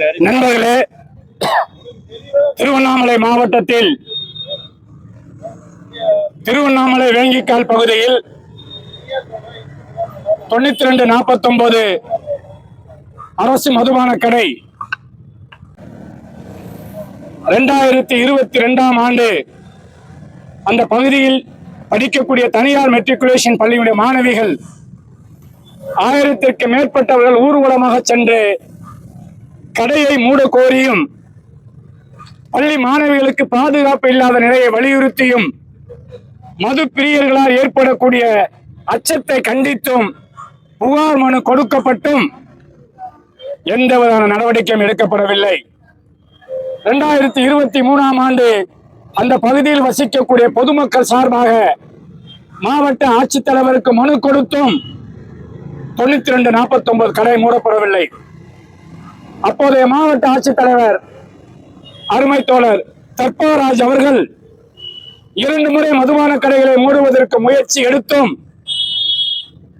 நண்பர்களே, திருவண்ணாமலை மாவட்டத்தில் திருவண்ணாமலை வேங்கிக்கால் பகுதியில் 9249 அரசு மதுபான கடை 2022ஆம் ஆண்டு அந்த பகுதியில் படிக்கக்கூடிய தனியார் மெட்ரிகுலேஷன் பள்ளியுடைய மாணவிகள் 1000த்திற்கு மேற்பட்டவர்கள் ஊர்வலமாக சென்று கடையை மூட கோரியும் பள்ளி மாணவிகளுக்கு பாதுகாப்பு இல்லாத நிலையை வலியுறுத்தியும் மது பிரியர்களால் ஏற்படக்கூடிய அச்சத்தை கண்டித்தும் புகார் மனு கொடுக்கப்பட்டும் எந்தவிதமான நடவடிக்கையும் எடுக்கப்படவில்லை. 2023ஆம் ஆண்டு அந்த பகுதியில் வசிக்கக்கூடிய பொதுமக்கள் சார்பாக மாவட்ட ஆட்சித்தலைவருக்கு மனு கொடுத்தும் 9249 கடை மூடப்படவில்லை. அப்போதைய மாவட்ட ஆட்சித்தலைவர் அருமை தோழர் தர்பராஜ் அவர்கள் 2 முறை மதுபான கடைகளை மூடுவதற்கு முயற்சி எடுத்தும்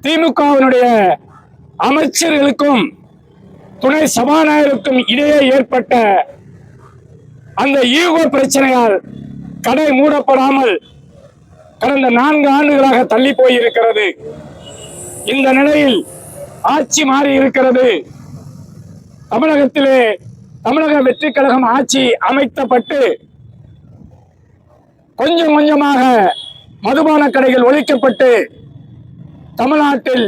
திமுகவினுடைய அமைச்சர்களுக்கும் துணை சபாநாயகருக்கும் இடையே ஏற்பட்ட அந்த ஈகோ பிரச்சனையால் கடை மூடப்படாமல் கடந்த 4 ஆண்டுகளாக தள்ளி போயிருக்கிறது. இந்த நிலையில் ஆட்சி மாறி இருக்கிறது. தமிழகத்திலே தமிழக வெற்றி கழகம் ஆட்சி அமைக்கப்பட்டு கொஞ்சம் கொஞ்சமாக மதுபான கடைகள் ஒழிக்கப்பட்டு தமிழ்நாட்டில்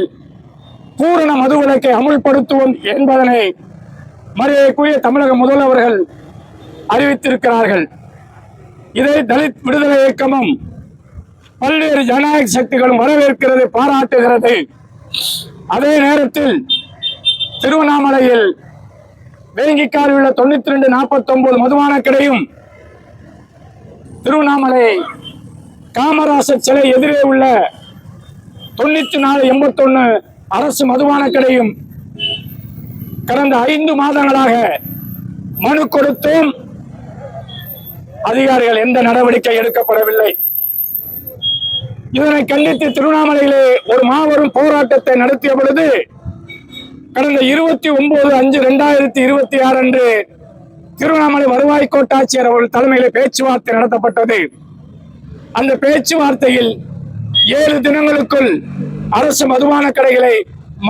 பூரண மதுவிலக்கை அமுல்படுத்துவோம் என்பதனை மரியாதைக்குரிய தமிழக முதல்வர்கள் அறிவித்திருக்கிறார்கள். இதை தலித் விடுதலை இயக்கமும் பல்வேறு ஜனநாயக சக்திகளும் வரவேற்கிறது, பாராட்டுகிறது. அதே நேரத்தில் திருவண்ணாமலையில் வேங்கிக்காலில் உள்ள 9249 மதுபான கடையும் திருவண்ணாமலை காமராசர் சிலை எதிரே உள்ள 9481 அரசு மதுபான கடையும் கடந்த 5 மாதங்களாக மனு கொடுத்தும் அதிகாரிகள் எந்த நடவடிக்கை எடுக்கப்படவில்லை. இதனை கண்டித்து திருவண்ணாமலையிலே ஒரு மாபெரும் போராட்டத்தை நடத்திய பொழுது கடந்த 29/5/2026 அன்று திருவண்ணாமலை வருவாய் கோட்டாட்சியர் அவர்கள் தலைமையில் பேச்சுவார்த்தை நடத்தப்பட்டது. அந்த பேச்சுவார்த்தையில் 7 தினங்களுக்குள் அரசு மதுபான கடைகளை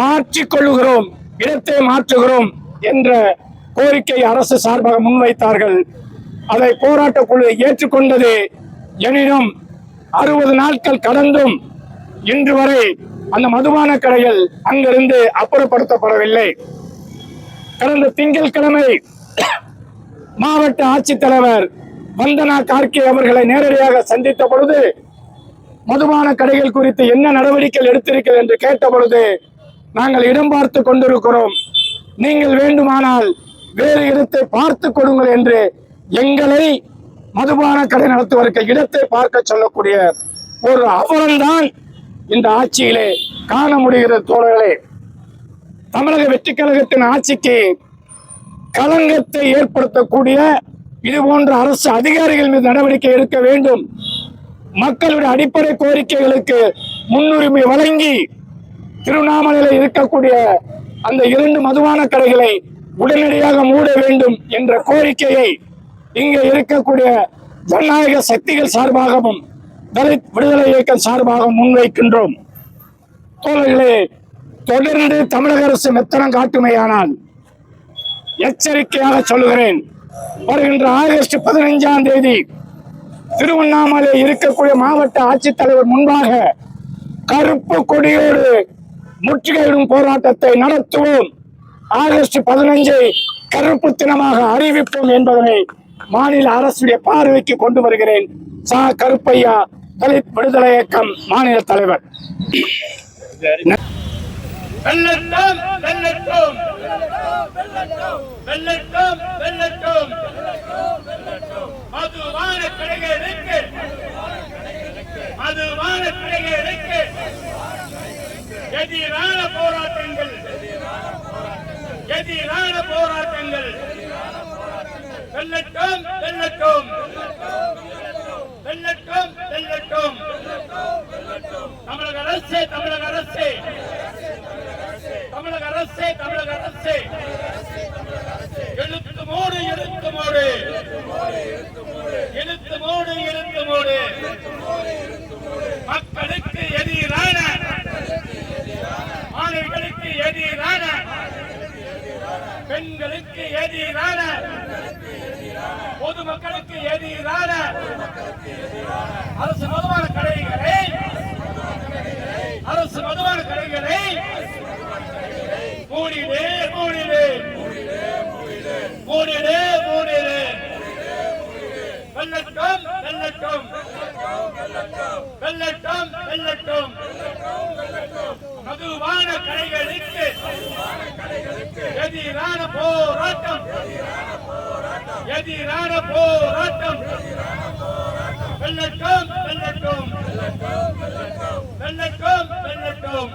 மாற்றிக் கொள்ளுகிறோம், இடத்தை மாற்றுகிறோம் என்ற கோரிக்கை அரசு சார்பாக முன்வைத்தார்கள். அதை போராட்ட குழு ஏற்றுக்கொண்டது. எனினும் 60 நாட்கள் கடந்தும் இன்று வரை அந்த மதுபான கடைகள் அங்கிருந்து அப்புறப்படுத்தப்படவில்லை. கடந்த திங்கட்கிழமை மாவட்ட ஆட்சித்தலைவர் வந்தனா கார்கே அவர்களை நேரடியாக சந்தித்த பொழுது மதுபான கடைகள் குறித்து என்ன நடவடிக்கை எடுத்திருக்கிறது என்று கேட்ட பொழுது நாங்கள் இடம் பார்த்து கொண்டிருக்கிறோம், நீங்கள் வேண்டுமானால் வேறு இடத்தை பார்த்து கொடுங்கள் என்று எங்களை மதுபான கடை நடத்துவதற்கு இடத்தை பார்க்க சொல்லக்கூடிய ஒரு அவலம்தான் இந்த ஆட்சியிலே காண முடிகிறது. தோழர்களே, தமிழக வெற்றி கழகத்தின் ஆட்சிக்கு களங்கத்தை ஏற்படுத்தக்கூடிய இது போன்ற அரசு அதிகாரிகள் மீது நடவடிக்கை எடுக்க வேண்டும். மக்களுடைய அடிப்படை கோரிக்கைகளுக்கு முன்னுரிமை வழங்கி திருவண்ணாமலையில் இருக்கக்கூடிய அந்த 2 மதுபான கடைகளை உடனடியாக மூட வேண்டும் என்ற கோரிக்கையை இங்கே இருக்கக்கூடிய ஜனநாயக சக்திகள் சார்பாகவும் தலித் விடுதலை இயக்கம் சார்பாகவும் முன்வைக்கின்றோம். தோழர்களே, தொடர்ந்து தமிழக அரசு மெத்தனம் காட்டுமையானால் எச்சரிக்கையாக சொல்லுகிறேன், வருகின்ற ஆகஸ்ட் 15ஆம் தேதி திருவண்ணாமலை இருக்கக்கூடிய மாவட்ட ஆட்சித்தலைவர் முன்பாக கருப்பு கொடியோடு முற்றுகையிடும் போராட்டத்தை நடத்துவோம். ஆகஸ்ட் 15 கருப்பு தினமாக அறிவிப்போம் என்பதனை மாநில அரசுடைய பார்வைக்கு கொண்டு வருகிறேன். சா கருப்பையா, தலித் விடுதலை இயக்கம் மாநில தலைவர். வெல்லட்டும் வெல்லட்டும் வெல்லட்டும் வெல்லட்டும் மதுபான கடைகளுக்கு மதுபான கடைகளுக்கு எதிரான போராட்டங்கள் எதிரான போராட்டங்கள் வெல்லட்டும் வெல்லட்டும் வெல்லட்டும் வெல்லட்டும் தமிழக அரசே தமிழக அரசே தமிழக அரசே தமிழக அரசே பெண்களுக்கு எதிரான பொதுமக்களுக்கு எதிரான அரசு மதுபான கடைகளை மூடிடு மூடிடு மூடிடு மூடிடு வெல்லட்டும் வெல்லட்டும் வெல்லட்டும் வெல்லட்டும் மதுபான கடைகளுக்கு எதிரான போராட்டம் எதிரான போராட்டம் வெல்லட்டும் வெல்லட்டும் வெல்லட்டும் வெல்லட்டும்